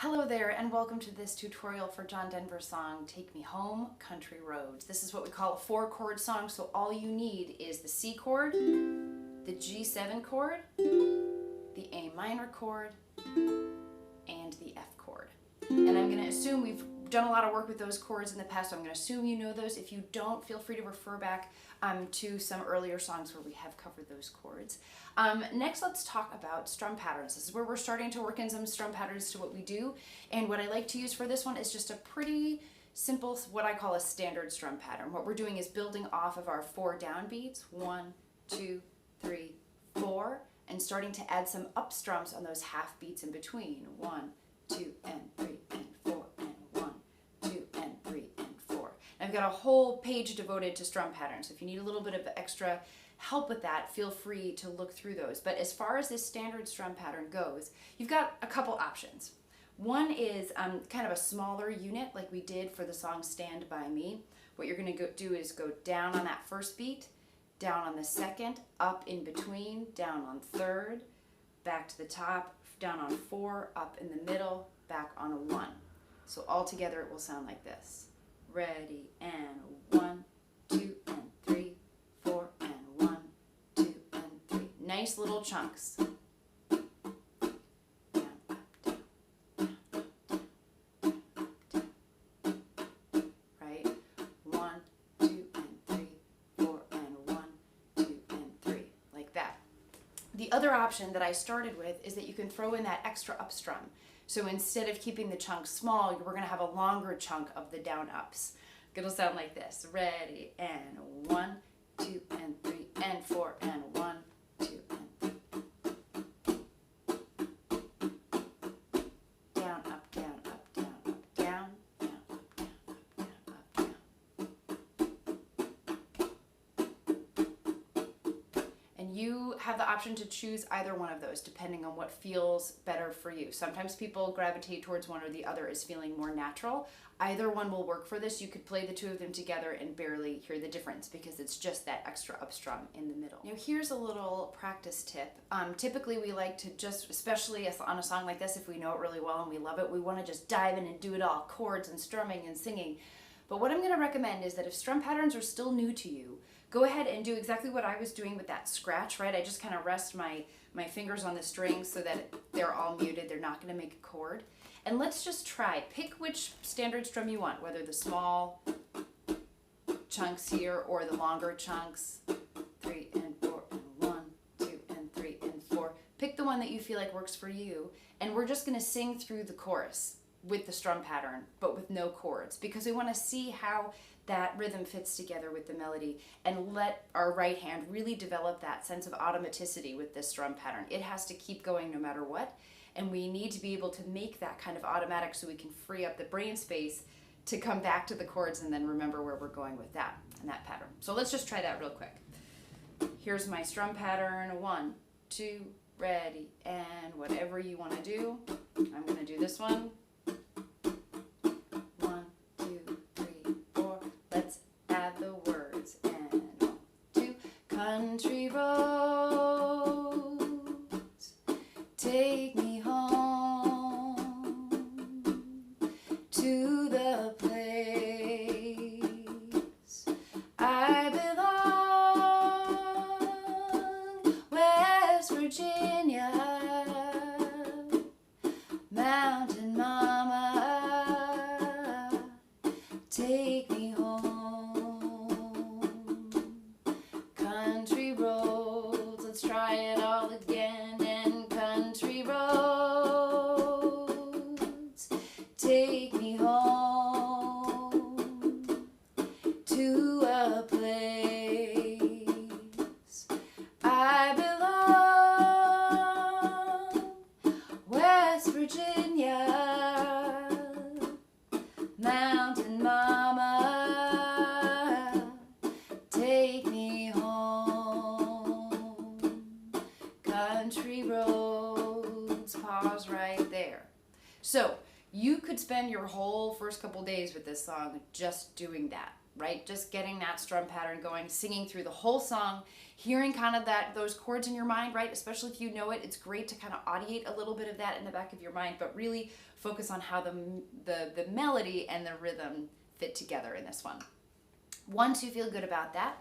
Hello there and welcome to this tutorial for John Denver's song, Take Me Home, Country Roads. This is what we call a 4-chord song, so all you need is the C chord, the G7 chord, the A minor chord, and the F chord. And I'm going to assume we've done a lot of work with those chords in the past, so I'm going to assume you know those. If you don't, feel free to refer back to some earlier songs where we have covered those chords. Next, let's talk about strum patterns. This is where we're starting to work in some strum patterns to what we do. And what I like to use for this one is just a pretty simple, what I call a standard strum pattern. What we're doing is building off of our 4 downbeats, 1, 2, 3, 4, and starting to add some up strums on those half beats in between. 1, 2, and 3, and 4, and 1, 2, and 3, and 4. And I've got a whole page devoted to strum patterns. So if you need a little bit of extra help with that, feel free to look through those. But as far as this standard strum pattern goes, you've got a couple options. One is kind of a smaller unit like we did for the song Stand By Me. What you're going to do is go down on that first beat, down on the second, up in between, down on third, back to the top, down on 4, up in the middle, back on a 1. So all together it will sound like this. Ready, and 1, 2, and 3, 4, and 1, 2, and 3. Nice little chunks. Down, up, down, down, down, up, down. Right? 1, 2, and 3, 4, and 1, 2, and 3. Like that. The other option that I started with is that you can throw in that extra up strum. So instead of keeping the chunk small, we're going to have a longer chunk of the down ups. It'll sound like this. Ready, and 1, 2, and 3, and 4, and 1, 2, and 3. Down, up, down, up, down, up, down, down, up, down, up, down, up, down. And you have the option to choose either one of those depending on what feels better for you. Sometimes people gravitate towards one or the other as feeling more natural. Either one will work for this. You could play the two of them together and barely hear the difference because it's just that extra up strum in the middle. Now here's a little practice tip. Typically we like to just, especially on a song like this, if we know it really well and we love it, we want to just dive in and do it all, chords and strumming and singing. But what I'm going to recommend is that if strum patterns are still new to you, go ahead and do exactly what I was doing with that scratch, right? I just kind of rest my fingers on the strings so that they're all muted. They're not going to make a chord. And let's just try. Pick which standard strum you want, whether the small chunks here or the longer chunks, 3 and 4 and 1, 2 and 3 and 4. Pick the one that you feel like works for you. And we're just going to sing through the chorus with the strum pattern, but with no chords, because we want to see how that rhythm fits together with the melody and let our right hand really develop that sense of automaticity with this strum pattern. It has to keep going no matter what, and we need to be able to make that kind of automatic so we can free up the brain space to come back to the chords and then remember where we're going with that and that pattern. So let's just try that real quick. Here's my strum pattern. 1, 2, ready, and whatever you want to do. I'm going to do this one. 1, 2, 3, 4. Let's add the words. And 1, 2. Country roads, take me home to the place I belong, West Virginia, Mountain Mama, take me home. Country roads, let's try it all again. And country roads, take me home to a place I belong, West Virginia, Mountain Mama, take me home. Country roads, pause right there. So you could spend your whole first couple days with this song just doing that. right? Just getting that strum pattern going, singing through the whole song, hearing kind of those chords in your mind, right? Especially if you know it, it's great to kind of audiate a little bit of that in the back of your mind, but really focus on how the melody and the rhythm fit together in this one. Once you feel good about that,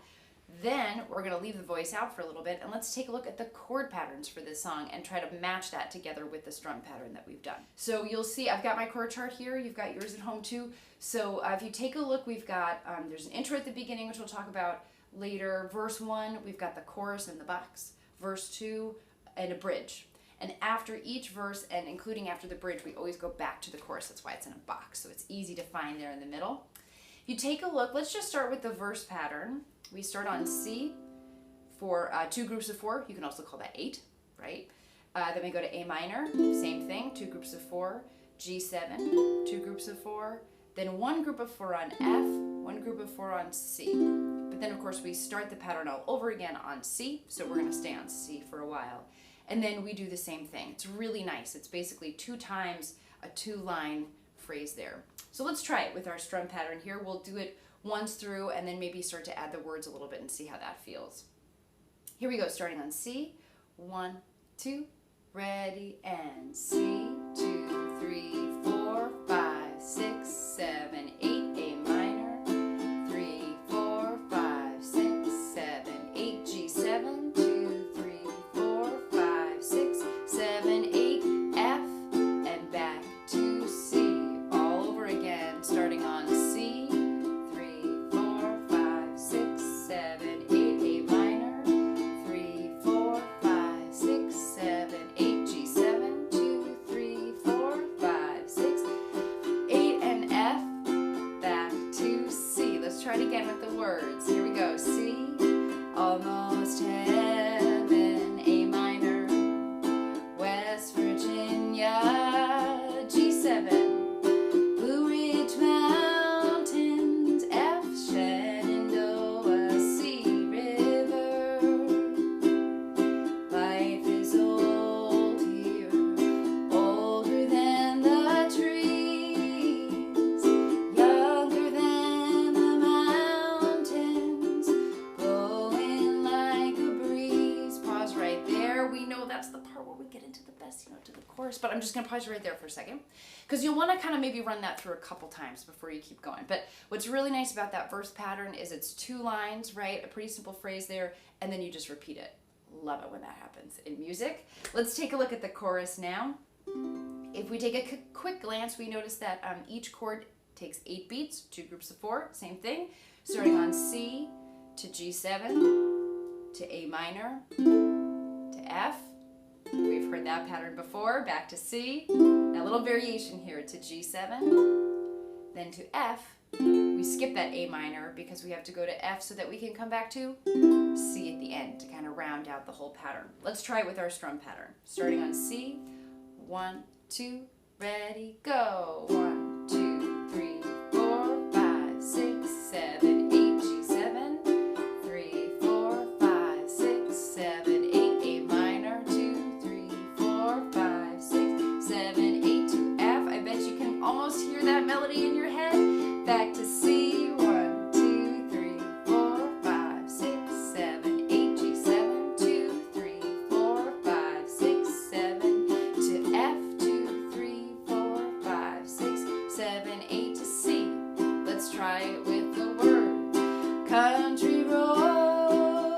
then we're going to leave the voice out for a little bit and let's take a look at the chord patterns for this song and try to match that together with the strum pattern that we've done. So you'll see I've got my chord chart here. You've got yours at home too. So if you take a look, we've got, there's an intro at the beginning, which we'll talk about later. Verse 1, we've got the chorus in the box. Verse 2, and a bridge. And after each verse, and including after the bridge, we always go back to the chorus. That's why it's in a box. So it's easy to find there in the middle. If you take a look, let's just start with the verse pattern. We start on C for 2 groups of 4. You can also call that 8, right? Then we go to A minor, same thing, 2 groups of 4. G7, 2 groups of 4. Then 1 group of 4 on F, 1 group of 4 on C. But then, of course, we start the pattern all over again on C, so we're going to stay on C for a while. And then we do the same thing. It's really nice. It's basically 2 times a 2-line phrase there. So let's try it with our strum pattern here. We'll do it once through and then maybe start to add the words a little bit and see how that feels. Here we go, starting on C. 1, 2, ready, and C. 2, 3, 4, 5, 6, 7, 8, A minor. 3, 4, 5, 6, 7, 8, G7. 2, 3, 4, 5, 6, 7, 8, F, and back to C. All over again, starting on C. 3, 4, 5, 6, 7, 8, A minor. 3, 4, 5, 6, 7, 8, G7. 2, 3, 4, 5, 6, 8, and F, back to C. Let's try it again with the words. Here we go. C, almost heaven, A minor. West Virginia, G7. Blue Ridge Mountains, F, Shenandoah, C, River. Life is old here, older than the trees, younger than the mountains, blowing like a breeze. Pause right there. We know that's the part where we get into the best, to the chorus, but I'm just going to pause right there for a second because you'll want to kind of maybe run that through a couple times before you keep going. But what's really nice about that verse pattern is it's 2 lines, right? A pretty simple phrase there, and then you just repeat it. Love it when that happens in music. Let's take a look at the chorus now. If we take a quick glance, we notice that each chord takes 8 beats, 2 groups of 4, same thing, starting on C to G7 to A minor to F. We've heard that pattern before. Back to C. Now a little variation here to G7, then to F. We skip that A minor because we have to go to F so that we can come back to C at the end to kind of round out the whole pattern. Let's try it with our strum pattern. Starting on C. 1, 2, ready, go. 1, 2, 3, 4, 5, 6, 7, 8, G7. 3, 4, 5, 6, 7, 8, A minor. 2, 3, 4, 5, 6, 7, 8 to F. I bet you can almost hear that melody in your head. Back to C. 1, 2, 3, 4, 5, 6, 7, 8, G7. 2, 3, 4, 5, 6, 7 to F. 2, 3, 4, 5, 6, 7, 8 to C. Let's try it with the word. Country roads,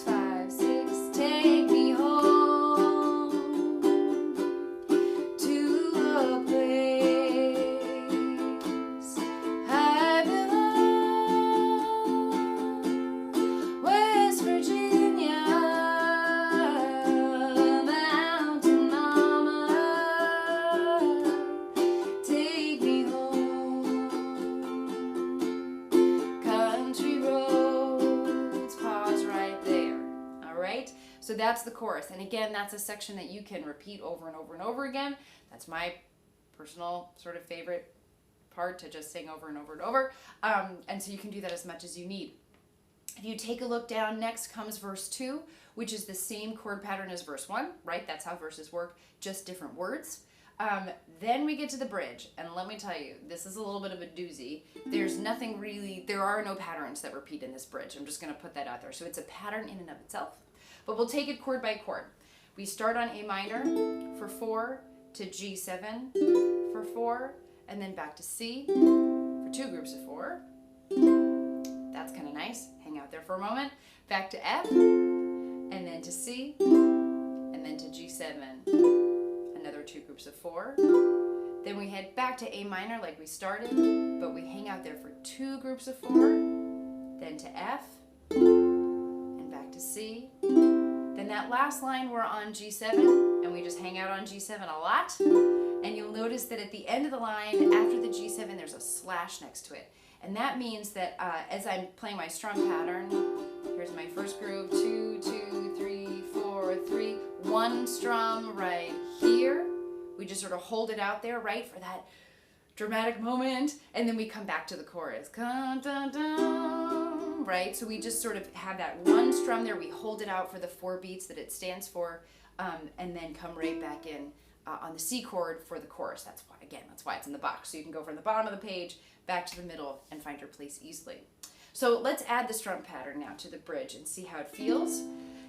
5, 6, take me home to a place I belong. West Virginia, mountain mama, take me home. Country roads, pause right there. All right, so that's the chorus. And again, that's a section that you can repeat over and over and over again. That's my personal sort of favorite part, to just sing over and over and over. And so you can do that as much as you need. If you take a look down, next comes verse 2, which is the same chord pattern as verse 1, right? That's how verses work, just different words. Then we get to the bridge, and let me tell you, this is a little bit of a doozy. There's nothing really, there are no patterns that repeat in this bridge. I'm just going to put that out there. So it's a pattern in and of itself, but we'll take it chord by chord. We start on A minor for 4 to G7 for 4, and then back to C for 2 groups of 4. That's kind of nice. Hang out there for a moment. Back to F, and then to C, and then to G7. Another 2 groups of 4. Then we head back to A minor like we started, but we hang out there for 2 groups of 4, then to F, and back to C. Then that last line we're on G7, and we just hang out on G7 a lot. And you'll notice that at the end of the line, after the G7, there's a slash next to it. And that means that as I'm playing my strum pattern, here's my first groove, 2, 2, 3, 4, 3, 1 strum right here. We just sort of hold it out there, right, for that dramatic moment, and then we come back to the chorus. Dun, dun, dun, right? So we just sort of have that 1 strum there. We hold it out for the 4 beats that it stands for, and then come right back in on the C chord for the chorus. That's why, again, that's why it's in the box. So you can go from the bottom of the page back to the middle and find your place easily. So let's add the strum pattern now to the bridge and see how it feels.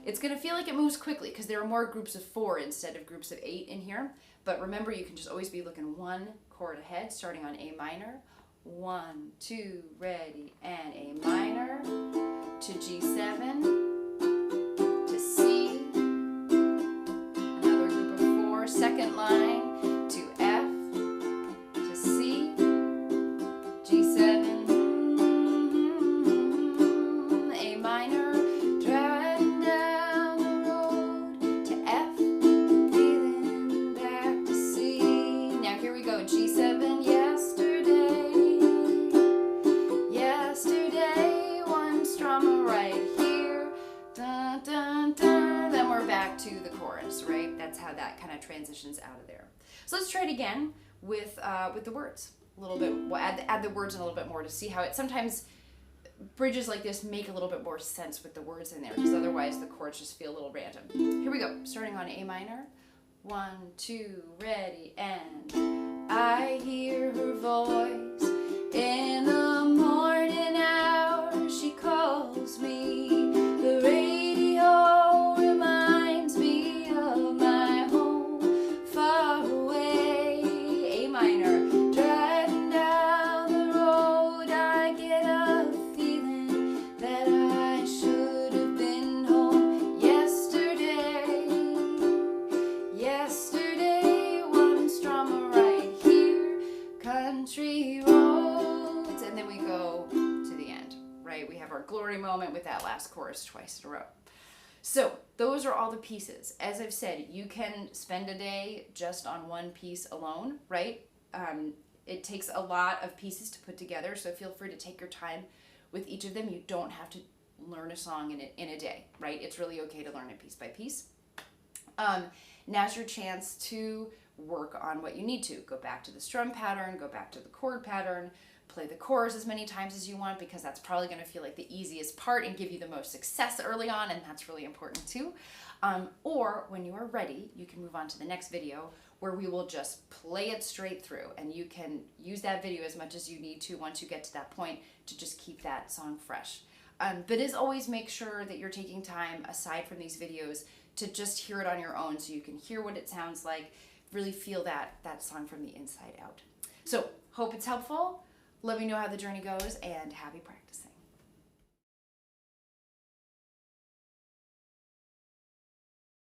It's going to feel like it moves quickly because there are more groups of 4 instead of groups of 8 in here. But remember, you can just always be looking 1 chord ahead, starting on A minor. 1, 2, ready, and A minor to G7 to C. Another group of 4, second line to F to C, G7. To the chorus, right? That's how that kind of transitions out of there. So let's try it again with the words a little bit. We'll add the words in a little bit more to see how it sometimes bridges like this make a little bit more sense with the words in there, because otherwise the chords just feel a little random. Here we go. Starting on A minor. 1, 2, ready, and I hear her voice in the morning hour. She calls me. The radio reminds me of my home far away. A minor. Driving down the road, I get a feeling that I should have been home yesterday. Yesterday, 1 strum right here, country roads, and then we go to the end, right? We have our glory moment with that last chorus twice in a row. So those are all the pieces. As I've said, you can spend a day just on 1 piece alone, right? It takes a lot of pieces to put together, so feel free to take your time with each of them. You don't have to learn a song in a day, right? It's really okay to learn it piece by piece. Now's your chance to work on what you need to. Go back to the strum pattern, go back to the chord pattern, play the chorus as many times as you want, because that's probably going to feel like the easiest part and give you the most success early on, and that's really important too. Or when you are ready, you can move on to the next video where we will just play it straight through, and you can use that video as much as you need to once you get to that point to just keep that song fresh. But as always, make sure that you're taking time aside from these videos to just hear it on your own, so you can hear what it sounds like, really feel that song from the inside out. So hope it's helpful. Let me know how the journey goes, and happy practice.